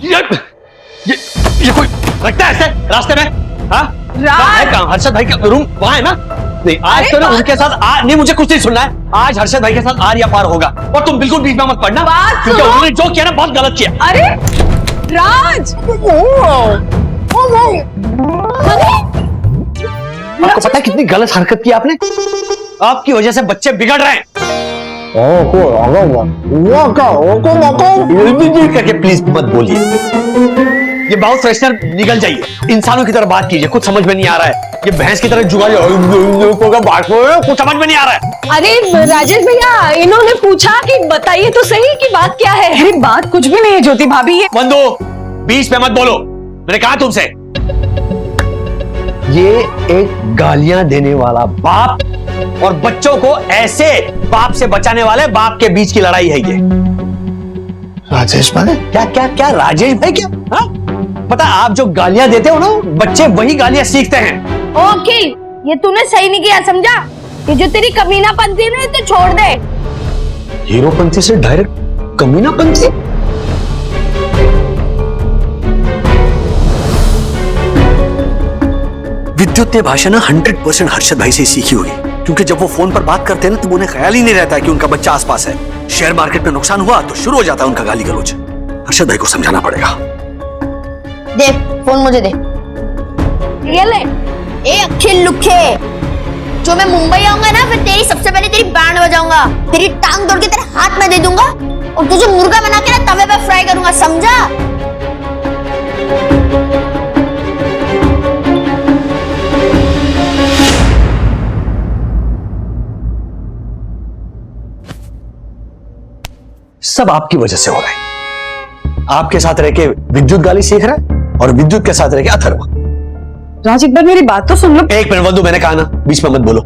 ये कोई रखता है ऐसे रास्ते में? हाँ? कहाँ हर्षद भाई का रूम वहाँ है ना? नहीं आज तो ना उनके साथ नहीं, मुझे कुछ नहीं सुनना है। आज हर्षद भाई के साथ आर या पार होगा और तुम बिल्कुल बीच में मत पड़ना, क्योंकि उन्होंने जो किया ना बहुत गलत किया। अरे राज, आपको पता है कितनी गलत हरकत की आपने? आपकी वजह से बच्चे बिगड़ रहे हैं। करके प्लीज मत बोलिए। ये माउथ फ्रेशनर निकल जाइए, इंसानों की तरह बात कीजिए। कुछ समझ में नहीं आ रहा है, ये भैंस की तरह जुगाड़िए, कुछ समझ में नहीं आ रहा है। अरे राजेश भैया, इन्होंने पूछा कि बताइए तो सही कि बात क्या है। अरे बात कुछ भी नहीं है ज्योति भाभी। ये बंधु बीच में मत बोलो, मैंने कहा तुमसे। ये एक गालियां देने वाला बाप और बच्चों को ऐसे बाप से बचाने वाले बाप के बीच की लड़ाई है ये। राजेश भाई क्या क्या क्या राजेश भाई क्या? हाँ? पता आप जो गालियां देते हो ना, बच्चे वही गालियां सीखते हैं। ओके, ये तूने सही नहीं किया, समझा? ये जो तेरी कमीनापंथी है तो छोड़ दे। हीरोपंथी से डायरेक्ट कमीनापंथी? विद्युत ने भाषा ना 100% हर्षद भाई से सीखी होगी, क्योंकि जब वो फोन पर बात करते हैं ना तो उन्हें ख्याल ही नहीं रहता है कि उनका बच्चा आसपास है। शेयर मार्केट में नुकसान हुआ तो शुरू हो जाता है उनका गाली गलौज। हर्षद भाई को समझाना पड़ेगा। दे फोन, मुझे दे। ये ले। ए अखिल लुखे, जो मैं मुंबई आऊंगा ना फिर तेरी सबसे पहले तेरी बैंड बजाऊंगा, तेरी टांग तोड़ के तेरे हाथ में दे दूंगा और तुझे मुर्गा बना के ना तवे पे फ्राई करूंगा, समझा? सब आपकी वजह से हो रहा है। आपके साथ रह के विद्युत गाली सीख रहा है और विद्युत के साथ रह के अथर्व। राज एक बार मेरी बात तो सुन लो। एक मिनट वंदु, मैंने कहा ना बीच में मत बोलो।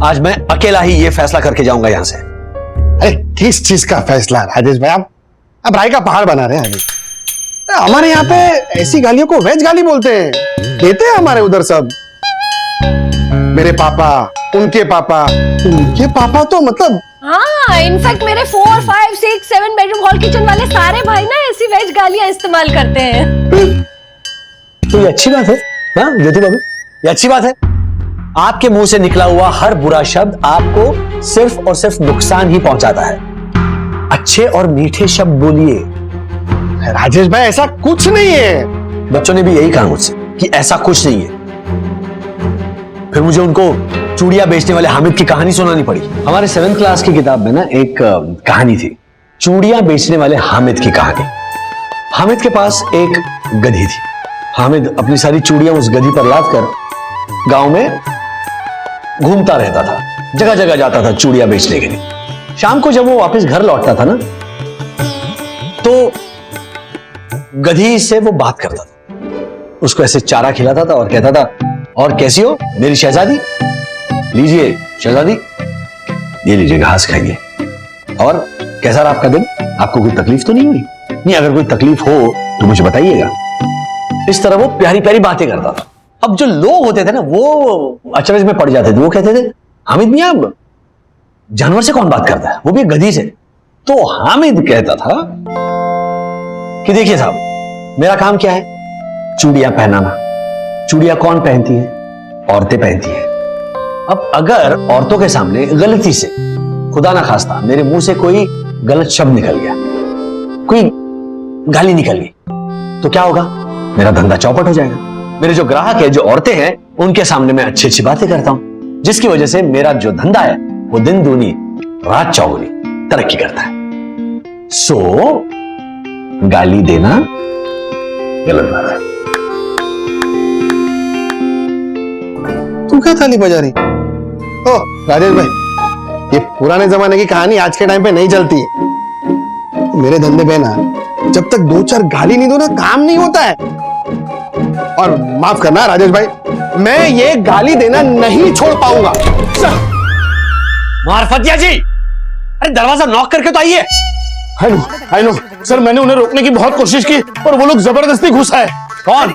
आज मैं अकेला ही ये फैसला करके जाऊंगा यहां से। अरे किस चीज का फैसला राजेश भाई? आप राय का पहाड़ बना रहे हैं। हमारे यहाँ पे ऐसी गालियों को वेज गाली बोलते हैं, देते हैं हमारे उधर सब। मेरे पापा, उनके पापा तो मतलब। हाँ, इनफैक्ट मेरे 4, 5, 6, 7 बेडरूम हॉल किचन वाले सारे भाई ना ऐसी वेज गालियां इस्तेमाल करते हैं। तो ये अच्छी बात है ना ज्योति बाबू, ये अच्छी बात है। आपके मुंह से निकला हुआ हर बुरा शब्द आपको सिर्फ और सिर्फ नुकसान ही पहुंचाता है। अच्छे और मीठे शब्द बोलिए। राजेश भाई ऐसा कुछ नहीं है। बच्चों ने भी यही कहा मुझसे कि ऐसा कुछ नहीं है। फिर मुझे उनको चूड़ियां बेचने वाले हामिद की कहानी सुनानी पड़ी। हमारे 7th क्लास की किताब में ना एक कहानी थी, चूड़ियां बेचने वाले हामिद की कहानी। हामिद के पास एक गधी थी। हामिद अपनी सारी चूड़ियां उस गधी पर लाद कर गांव में घूमता रहता था, जगह जगह जाता था चूड़ियां बेचने के लिए। शाम को जब वो वापस घर लौटता था ना तो गधी से वो बात करता था, उसको ऐसे चारा खिलाता था और कहता था, और कैसी हो मेरी शहजादी? लीजिए शहजादी, ये लीजिए घास खाइए। और कैसा रहा आपका दिन? आपको कोई तकलीफ तो नहीं हुई? नहीं, अगर कोई तकलीफ हो तो मुझे बताइएगा। इस तरह वो प्यारी प्यारी बातें करता था। अब जो लोग होते थे ना वो अचरज में पड़ जाते थे। वो कहते थे, हामिद मियां जानवर से कौन बात करता है, वो भी गधी से? तो हामिद कहता था कि देखिए साहब, मेरा काम क्या है? चूड़ियां पहनाना। चूड़ियां कौन पहनती है? औरतें पहनती है। अब अगर औरतों के सामने गलती से, खुदा ना खास्ता, मेरे मुंह से कोई गलत शब्द निकल गया, कोई गाली निकल गई, तो क्या होगा? मेरा धंधा चौपट हो जाएगा। मेरे जो ग्राहक है, जो औरतें हैं, उनके सामने मैं अच्छी अच्छी बातें करता हूं, जिसकी वजह से मेरा जो धंधा है वो दिन दूनी रात चौगुनी तरक्की करता है। सो गाली देना गलत बात है। तू क्या थाली बजा रही? ओ राजेश भाई, ये पुराने जमाने की कहानी आज के टाइम पे नहीं चलती है। मेरे धंधे पे ना जब तक 2-4 गाली नहीं दो ना काम नहीं होता है। और माफ करना राजेश भाई, मैं ये गाली देना नहीं छोड़ पाऊंगा। मारफतिया जी, अरे दरवाजा नॉक करके तो आइए। आई नो सर, मैंने उन्हें रोकने की बहुत कोशिश की और वो लोग जबरदस्ती घुस आए। कौन?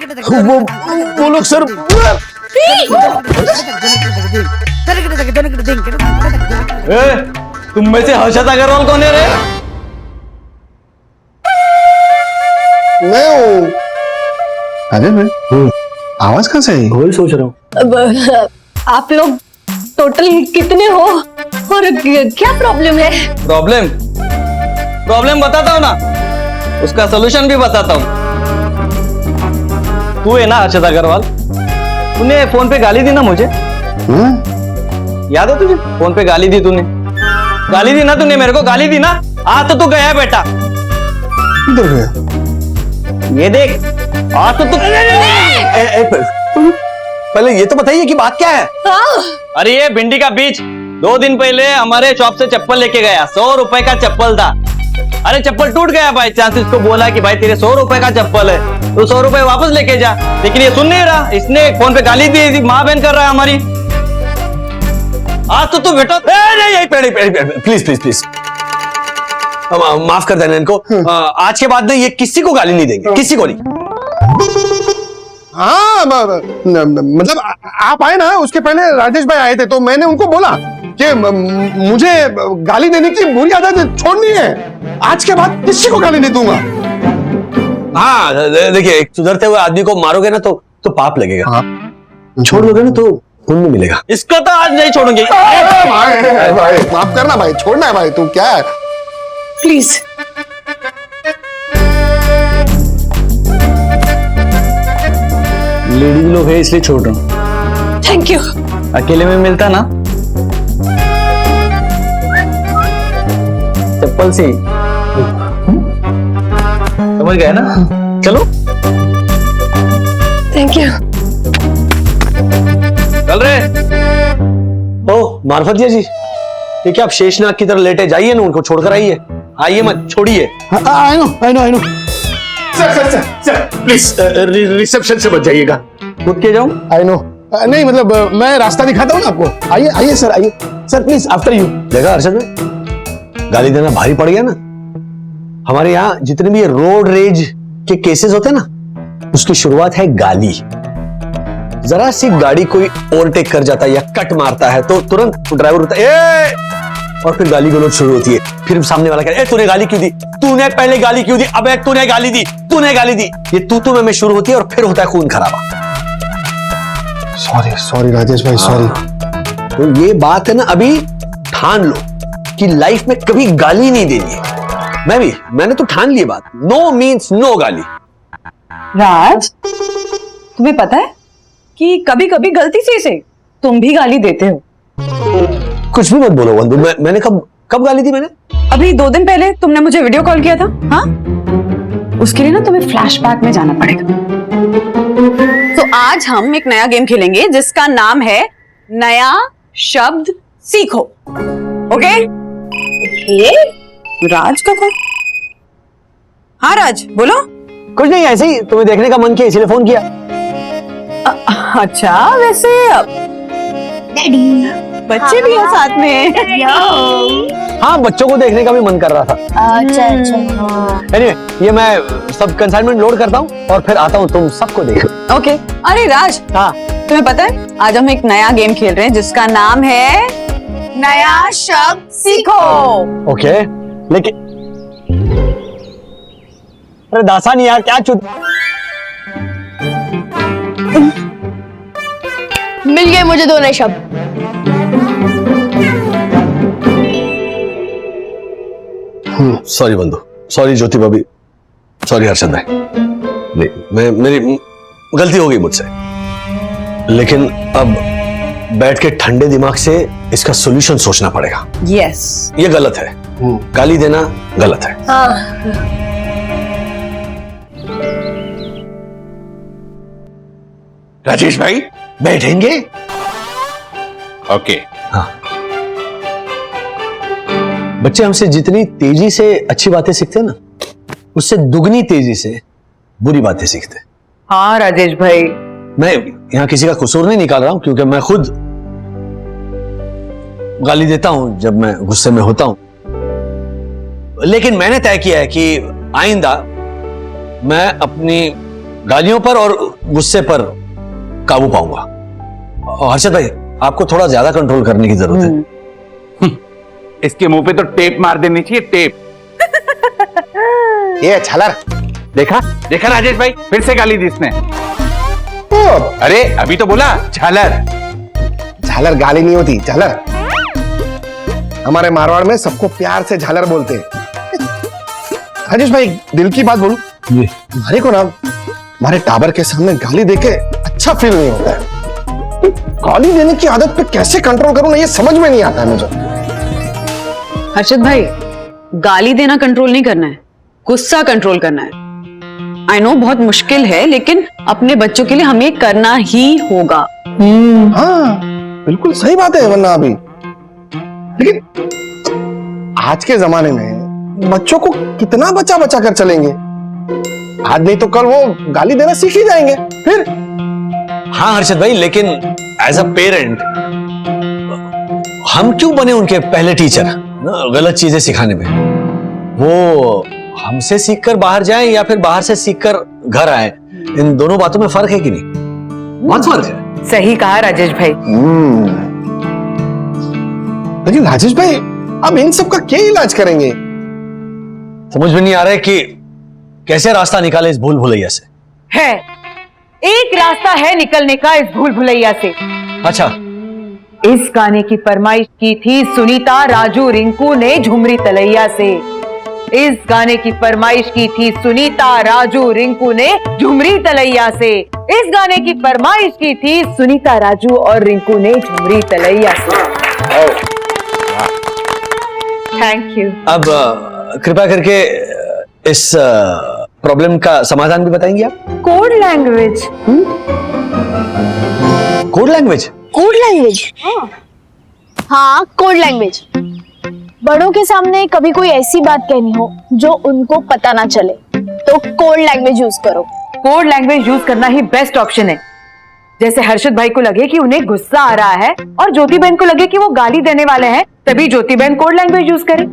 वो लोग सर। तुम में से हर्षद अग्रवाल कौन है रे? मैं हूँ। राजेश भाई, आवाज कहाँ से आई? वही सोच रहा हूँ। अब, आप लोग टोटल कितने हो और क्या प्रॉब्लम है? प्रॉब्लम बताता हूँ ना, उसका सोल्यूशन भी बताता हूँ। तू है ना अर्षद अग्रवाल, तूने फोन पे गाली दी ना मुझे, हाँ? याद है तुझे? फोन पे गाली दी तूने, गाली दी ना तूने मेरे को, गाली दी ना। आज तो तू गया बेटा, किधर गया? ये देख आज तो तू। पहले ये तो बताइए कि बात क्या है? हाँ, अरे ये भिंडी का बीज 2 दिन पहले हमारे शॉप से चप्पल लेके गया, 100 रुपए का चप्पल था। अरे चप्पल टूट गया बाई चांस, इसको बोला कि भाई तेरे 100 रुपए का चप्पल है तो 100 रुपए वापस लेके जा, लेकिन ये सुन नहीं रहा। इसने फोन पे गाली दी, माँ बहन कर रहा है हमारी। आज तो तू बेटा प्लीज प्लीज प्लीज माफ कर देना इनको। आज के बाद ना ये किसी को गाली नहीं देंगे, किसी को नहीं। हाँ, मतलब आप आए ना, उसके पहले राजेश भाई आए थे तो मैंने उनको बोला कि मुझे गाली देने की बुरी आदत छोड़नी है, आज के बाद किसी को गाली नहीं दूंगा। हाँ देखिए, एक सुधरते हुए आदमी को मारोगे ना तो पाप लगेगा। हाँ। छोड़ दोगे ना तो पुण्य मिलेगा। इसको तो आज नहीं छोड़ूंगी। भाई माफ करना भाई, छोड़ना है भाई, तू क्या है? प्लीज। लेडीज लोग है इसलिए छोड़ रहा हूँ, थैंक यू। अकेले में मिलता ना चप्पल से समझ गए ना। चलो थैंक यू। चल रहे। ओ मार्फतिया जी, ये क्या आप शेषनाग की तरह लेटे जाइए ना, उनको छोड़कर आइए। आइए मत, छोड़िए। I know sir please reception से बच जाइएगा। कूद के जाऊं? आई नो, नहीं मतलब मैं रास्ता दिखाता हूँ ना आपको। आइए सर, आइए सर, प्लीज आफ्टर यू। देखा अर्षद में गाली देना भारी पड़ गया ना। हमारे यहाँ जितने भी रोड रेज के केसेस होते हैं ना, उसकी शुरुआत है गाली। जरा सी गाड़ी कोई ओवरटेक कर जाता है या कट मारता है तो तुरंत ड्राइवर होता है और फिर गाली गलौज शुरू होती है। फिर सामने वाला कहता है, तूने गाली क्यों दी, तूने पहले गाली क्यों दी, अबे तूने गाली दी, तूने गाली दी। ये तू में शुरू होती है और फिर होता है खून खराबा। सॉरी राजेश भाई, सॉरी। तो ये बात है ना, अभी ठान लो कि लाइफ में कभी गाली नहीं देनी है। मैंने तो ठान ली बात, नो मीन्स नो गाली। राज, तुम्हें पता है कि कभी कभी गलती से तुम भी गाली देते हो। कुछ भी मत बोलो बंधु, मैंने कब गाली दी? मैंने अभी 2 दिन पहले तुमने मुझे वीडियो कॉल किया था। हाँ, उसके लिए ना तुम्हें फ्लैशबैक में जाना पड़ेगा। तो आज हम एक नया गेम खेलेंगे जिसका नाम है नया शब्द सीखो। ओके? राज का कौन? हाँ राज, बोलो। कुछ नहीं, ऐसे ही तुम्हें देखने का मन किया इसीलिए फोन किया। अच्छा, वैसे बच्चे भी हैं साथ में। हाँ, बच्चों को देखने का भी मन कर रहा था। अच्छा। Anyway, ये मैं सब कंसाइनमेंट लोड करता हूँ और फिर आता हूँ तुम सबको देखो। ओके। अरे राज, हाँ, तुम्हें पता है आज हम एक नया गेम खेल रहे हैं जिसका नाम है नया शब्द सीखो। ओके, लेकिन अरे दासानी यार, क्या चुद। मिल गए मुझे 2 नए शब्द। सॉरी बंधु, सॉरी ज्योति भाभी, सॉरी अर्षद भाई। नहीं, मेरी गलती हो गई मुझसे, लेकिन अब बैठ के ठंडे दिमाग से इसका सॉल्यूशन सोचना पड़ेगा। यस। ये गलत है, गाली देना गलत है। हाँ, राजेश भाई बैठेंगे? ओके। हाँ, बच्चे हमसे जितनी तेजी से अच्छी बातें सीखते हैं ना, उससे दुगनी तेजी से बुरी बातें सीखते हैं। हाँ राजेश भाई, मैं यहाँ किसी का कसूर नहीं निकाल रहा हूं, क्योंकि मैं खुद गाली देता हूं जब मैं गुस्से में होता हूं, लेकिन मैंने तय किया है कि आइंदा मैं अपनी गालियों पर और गुस्से पर काबू पाऊंगा। और हर्षद भाई, आपको थोड़ा ज्यादा कंट्रोल करने की जरूरत है। इसके मुंह पे तो टेप मार देनी चाहिए, टेप। ये छलर, देखा देखा राजेश भाई, फिर से गाली दी इसने। अरे अभी तो बोला झालर। झालर गाली नहीं होती, झालर। हमारे मारवाड़ में सबको प्यार से झालर बोलते हैं। राजेश भाई दिल की बात बोलूं, हमारे को ना हमारे टाबर के सामने गाली देके अच्छा फील नहीं होता है। गाली देने की आदत पे कैसे कंट्रोल करूं ना, ये समझ में नहीं आता है मुझे। हर्षद भाई, गाली देना कंट्रोल नहीं करना है, गुस्सा कंट्रोल करना है। आई नो बहुत मुश्किल है, लेकिन अपने बच्चों के लिए हमें करना ही होगा। हाँ बिल्कुल सही बात है, वरना अभी लेकिन आज के जमाने में बच्चों को कितना बचा बचा कर चलेंगे। आज नहीं तो कल वो गाली देना सीख ही जाएंगे फिर। हाँ हर्षद भाई, लेकिन एज अ पेरेंट हम क्यों बने उनके पहले टीचर गलत चीजें सिखाने में? वो हमसे सीखकर बाहर जाएं या फिर बाहर से सीखकर घर आए, इन दोनों बातों में फर्क है कि नहीं? बहुत फर्क है। सही कहा राजेश भाई। लेकिन राजेश भाई अब इन सब का क्या इलाज करेंगे? समझ में नहीं आ रहा है कि कैसे रास्ता निकाले इस भूल भुलैया से। है एक रास्ता है निकलने का इस भूल भुलैया से। अच्छा, इस गाने की फरमाइश की थी सुनीता राजू रिंकू ने झुमरी तलैया से। इस गाने की फरमाइश की थी सुनीता राजू रिंकू ने झुमरी तलैया से। इस गाने की फरमाइश की थी सुनीता राजू और रिंकू ने झुमरी तलैया से। Thank you. अब कृपया करके इस प्रॉब्लम का समाधान भी बताएंगे आप? Code language. Code language? Code language? हाँ कोड लैंग्वेज। बड़ों के सामने कभी कोई ऐसी बात कहनी हो जो उनको पता ना चले तो कोड लैंग्वेज यूज करो। कोड लैंग्वेज यूज करना ही बेस्ट ऑप्शन है। जैसे हर्षद भाई को लगे कि उन्हें गुस्सा आ रहा है और ज्योति बहन को लगे कि वो गाली देने वाले हैं, तभी ज्योति बहन कोड लैंग्वेज यूज करे।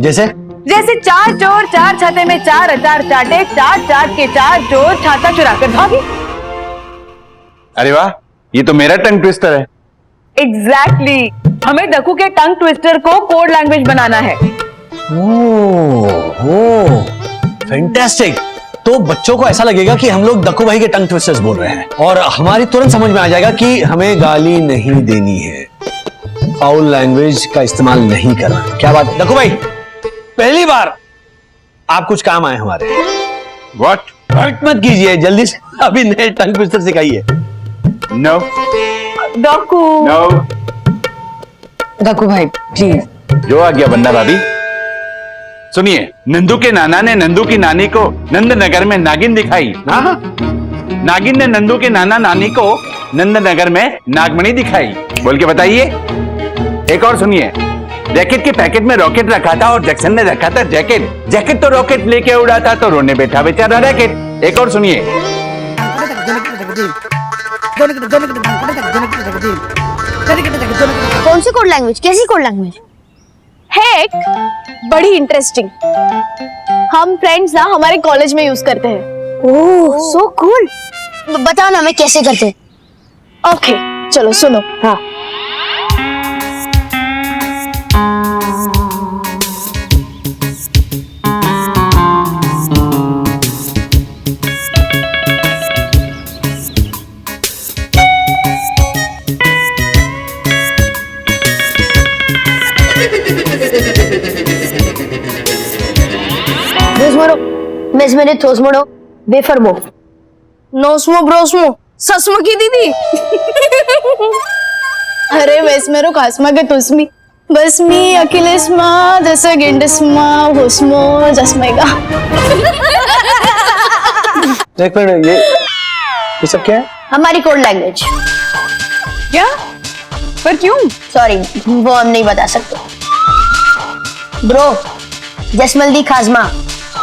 जैसे चार चोर चार छाते में चार अचार चाटे, चाट चाट के चार चोर छाता चुरा कर भागे। अरे वाह, ये तो मेरा टंग ट्विस्टर है। एग्जैक्टली हमें दकू के टंग ट्विस्टर को कोड लैंग्वेज बनाना है। Oh fantastic. तो बच्चों को ऐसा लगेगा कि हम लोग दक्कू भाई के टंग ट्विस्टर्स बोल रहे हैं और हमारी तुरंत समझ में आ जाएगा कि हमें गाली नहीं देनी है, फाउल लैंग्वेज का इस्तेमाल नहीं करना है। क्या बात दक्कू भाई, पहली बार आप कुछ काम आए हमारे। व्हाट? मत कीजिए, जल्दी से अभी नए टंग ट्विस्टर सिखाइए। नो दकू। नो। दक्कू भाई प्लीज। जो आ गया बन्ना भाभी। सुनिए, नंदू के नाना ने नंदू की नानी को नंदनगर में नागिन दिखाई। हाँ, नागिन ने नंदू के नाना नानी को नंदनगर में नागमणि दिखाई। बोल के बताइए। एक और सुनिए, जैकेट के पैकेट में रॉकेट रखा था और जैक्सन ने रखा था जैकेट। जैकेट तो रॉकेट लेके उड़ा था तो रोने बैठा बेचारा रैकेट। एक और सुनिए। कौन सी कोड लैंग्वेज? कैसी कोड लैंग्वेज है? एक बड़ी इंटरेस्टिंग, हम फ्रेंड्स ना हमारे कॉलेज में यूज करते हैं। ओह सो कूल। बताओ ना मैं कैसे करते हैं। ओके चलो सुनो। हाँ मेरे थोसमोड़ो बेफरमो नोस्मो ब्रोस्मो सस्मो की दीदी। अरे वेस्मेरो खासमा के तुस्मी बसमी अखिलेशमा जैसे गेंडस्मा होस्मो जस्मेगा। एक मिनट, ये सब क्या है? हमारी कोड लैंग्वेज। क्या? पर क्यों? सॉरी वो हम नहीं बता सकते। ब्रो जसमल्दी खाजमा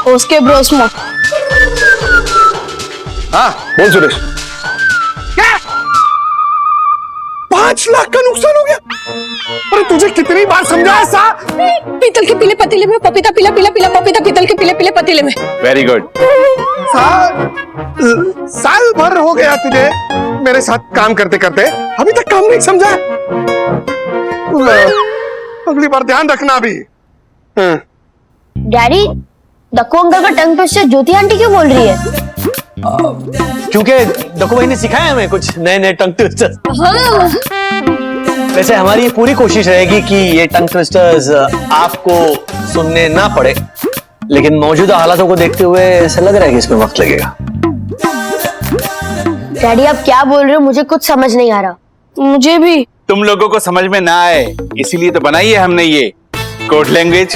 उसके ब्रोस्मो। हाँ बोल सुरेश। क्या? 5 लाख का नुकसान हो गया? अरे तुझे कितनी बार समझाया सा? पीतल के पीले पतीले में पपीता, पीला पीला पीला पपीता, पीतल के पीले पीले पतीले में। Very good. साल भर हो गया तुझे मेरे साथ काम करते करते, अभी तक काम नहीं समझा। अगली बार ध्यान रखना अभी। डैडी दक्कू अंकल का टंग ट्विस्टर ज्योति आंटी क्यों बोल रही है? क्योंकि डक्कू भाई ने सिखाया हमें कुछ नए नए टंग ट्विस्टर्स। हाँ वैसे हमारी ये पूरी कोशिश रहेगी कि ये टंग ट्विस्टर्स आपको सुनने ना पड़े, लेकिन मौजूदा हालातों को देखते हुए ऐसा लग रहा है कि इसमें वक्त लगेगा। डैडी आप क्या बोल रहे हो? मुझे कुछ समझ नहीं आ रहा। मुझे भी। तुम लोगों को समझ में ना आए इसीलिए तो बनाई है हमने ये code language.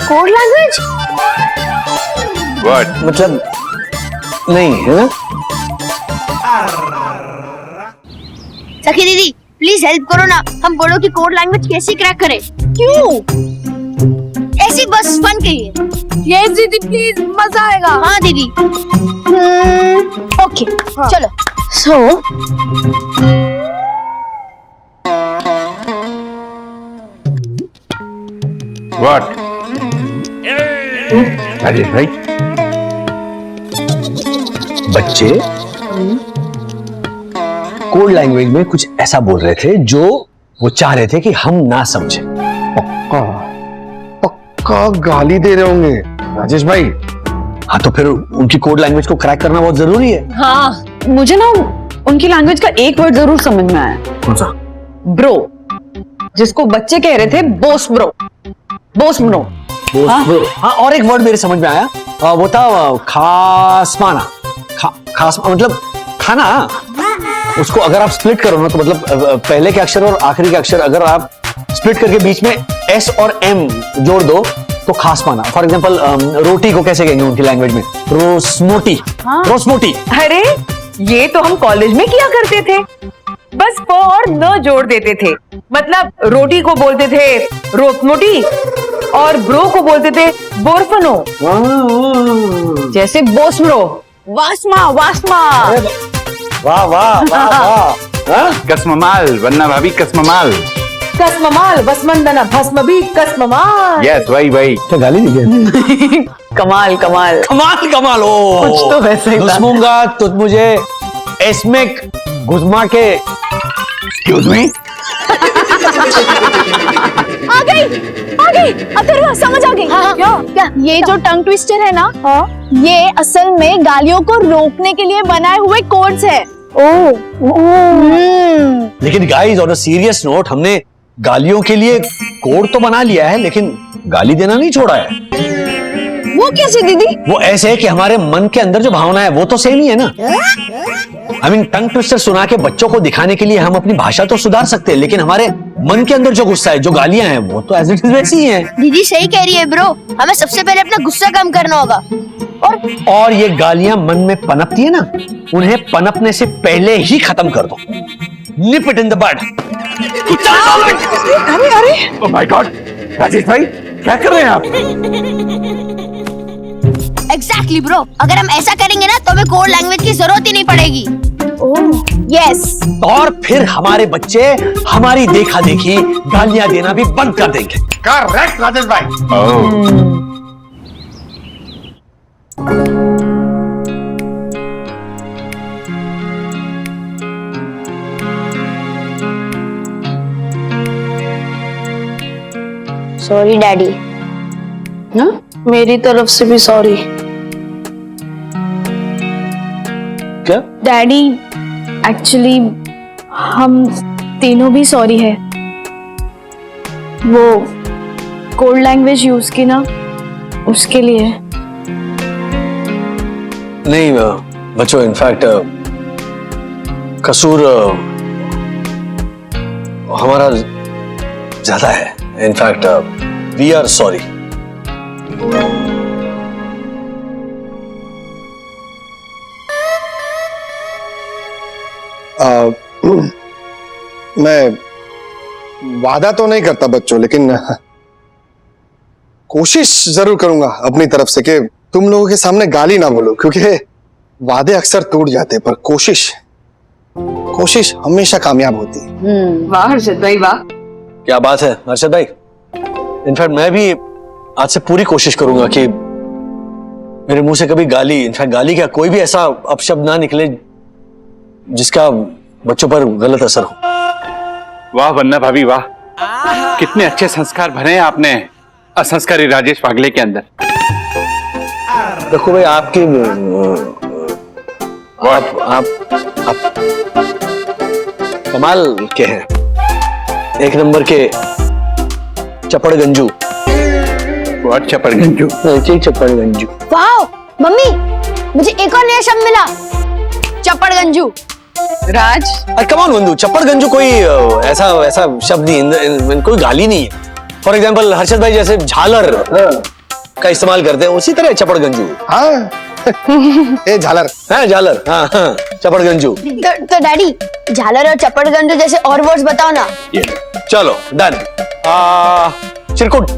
Code language? What? मतलब नहीं है ना? सखी दीदी प्लीज हेल्प करो ना, हम बोलो कि कोड लैंग्वेज कैसे क्रैक करें। क्यों? ऐसी बस फन के लिए। ये दीदी प्लीज, मजा आएगा। हाँ दीदी। ओके चलो। So what? राजेश भाई बच्चे कोड लैंग्वेज में कुछ ऐसा बोल रहे थे जो वो चाह रहे थे कि हम ना समझे। पक्का गाली दे रहे होंगे राजेश भाई। हाँ तो फिर उनकी कोड लैंग्वेज को क्रैक करना बहुत जरूरी है। हाँ मुझे ना उनकी लैंग्वेज का एक वर्ड जरूर समझ में आया। कौन सा? ब्रो, जिसको बच्चे कह रहे थे बोस ब्रो। बोस ब्रो। हाँ और एक वर्ड मेरे समझ में आया, वो था खासमाना। खास मतलब खाना। उसको अगर आप स्प्लिट करो ना तो मतलब पहले के अक्षर और आखिरी के अक्षर अगर आप स्प्लिट करके बीच में एस और एम जोड़ दो तो खास पाना। फॉर एग्जांपल रोटी को कैसे कहेंगे उनकी लैंग्वेज में? रोसमोटी। हाँ। रोसमोटी। अरे ये तो हम कॉलेज में किया करते थे, बस प और न जोड़ देते थे। मतलब रोटी को बोलते थे रोसमोटी और ब्रो को बोलते थे बोरफनो। जैसे बोसब्रो, वास्मा वास्मा। वाह वाह वाह वाह। हाँ? कसममाल वन्ना भाभी कसममाल। कसममाल वसमंदना भस्म भी कसममाल। यस वही तो गाली दी क्या? कमाल कमाल। कमाल कमाल। ओ कुछ तो वैसा ही था। घुसमूंगा तो मुझे एस्मेक घुसमा के। Excuse me. आ गई अथर्व, समझ आ गई। हाँ, क्या? ये जो टंग ट्विस्टर है ना, ये असल में गालियों को रोकने के लिए बनाए हुए कोड्स है। लेकिन guys on a serious note, हमने गालियों के लिए कोड तो बना लिया है लेकिन गाली देना नहीं छोड़ा है। वो कैसे दीदी? वो ऐसे है कि हमारे मन के अंदर जो भावना है वो तो सेम ही है ना। आई मीन टंग ट्विस्टर सुना के बच्चों को दिखाने के लिए हम अपनी भाषा तो सुधार सकते हैं, लेकिन हमारे मन के अंदर जो गुस्सा है, जो गालियां हैं, वो तो एज इट इज वैसी ही है। दीदी सही कह रही है ब्रो, हमें सबसे पहले अपना गुस्सा कम करना होगा। और ये गालियां मन में पनपती है ना, उन्हें पनपने से पहले ही खत्म कर दो। Nip it in the bud. Oh my god Rajesh भाई क्या कर रहे हैं आप? एग्जैक्टली ब्रो, अगर हम ऐसा करेंगे ना तो हमें कोड लैंग्वेज की जरूरत ही नहीं पड़ेगी। यस। और फिर हमारे बच्चे हमारी देखा देखी गालियां देना भी बंद कर देंगे। करेक्ट राजेश भाई। Oh sorry daddy. मेरी तरफ से भी सॉरी क्या? डैडी। एक्चुअली हम तीनों भी सॉरी है। वो कोड लैंग्वेज यूज की ना, उसके लिए। नहीं बच्चों, इनफैक्ट कसूर हमारा ज्यादा है। In fact we are sorry. मैं वादा तो नहीं करता बच्चों, लेकिन कोशिश जरूर करूंगा अपनी तरफ से कि तुम लोगों के सामने गाली ना बोलो, क्योंकि वादे अक्सर टूट जाते हैं पर कोशिश हमेशा कामयाब होती है। वाह हर्षद भाई वाह। क्या बात है अर्शद भाई। इनफैक्ट मैं भी आज से पूरी कोशिश करूंगा कि मेरे मुंह से कभी गाली, इनफैक्ट गाली क्या कोई भी ऐसा अपशब्द ना निकले जिसका बच्चों पर गलत असर हो। वाह वन्ना भाभी वाह, कितने अच्छे संस्कार भरे हैं आपने असंस्कारी राजेश पागले के अंदर। देखो भाई आपके आप कमाल के हैं, एक नंबर के चपड़गंजू। बहुत चपड़गंजू। चपड़गंजू। वाओ मम्मी, मुझे एक और नया शब्द मिला, चपड़गंजू। राज, अरे कम ऑन बंधु, चपड़गंजू कोई ऐसा ऐसा शब्द नहीं, कोई गाली नहीं है। फॉर एग्जाम्पल हर्षद भाई जैसे झालर का इस्तेमाल करते हैं, उसी तरह चपड़गंजू। हाँ ए झालर। हाँ झालर, हाँ हाँ चपड़गंजू। तो डैडी, झालर और चपड़गंजू जैसे और वर्ड्स बताओ ना। चलो डन। चिरकुट,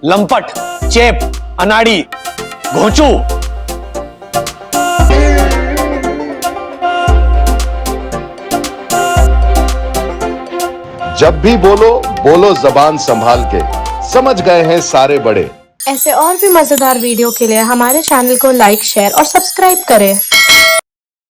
लंपट, चेप, अनाड़ी, घोंचू। जब भी बोलो बोलो जबान संभाल के, समझ गए हैं सारे बड़े। ऐसे और भी मजेदार वीडियो के लिए हमारे चैनल को लाइक, शेयर और सब्सक्राइब करें।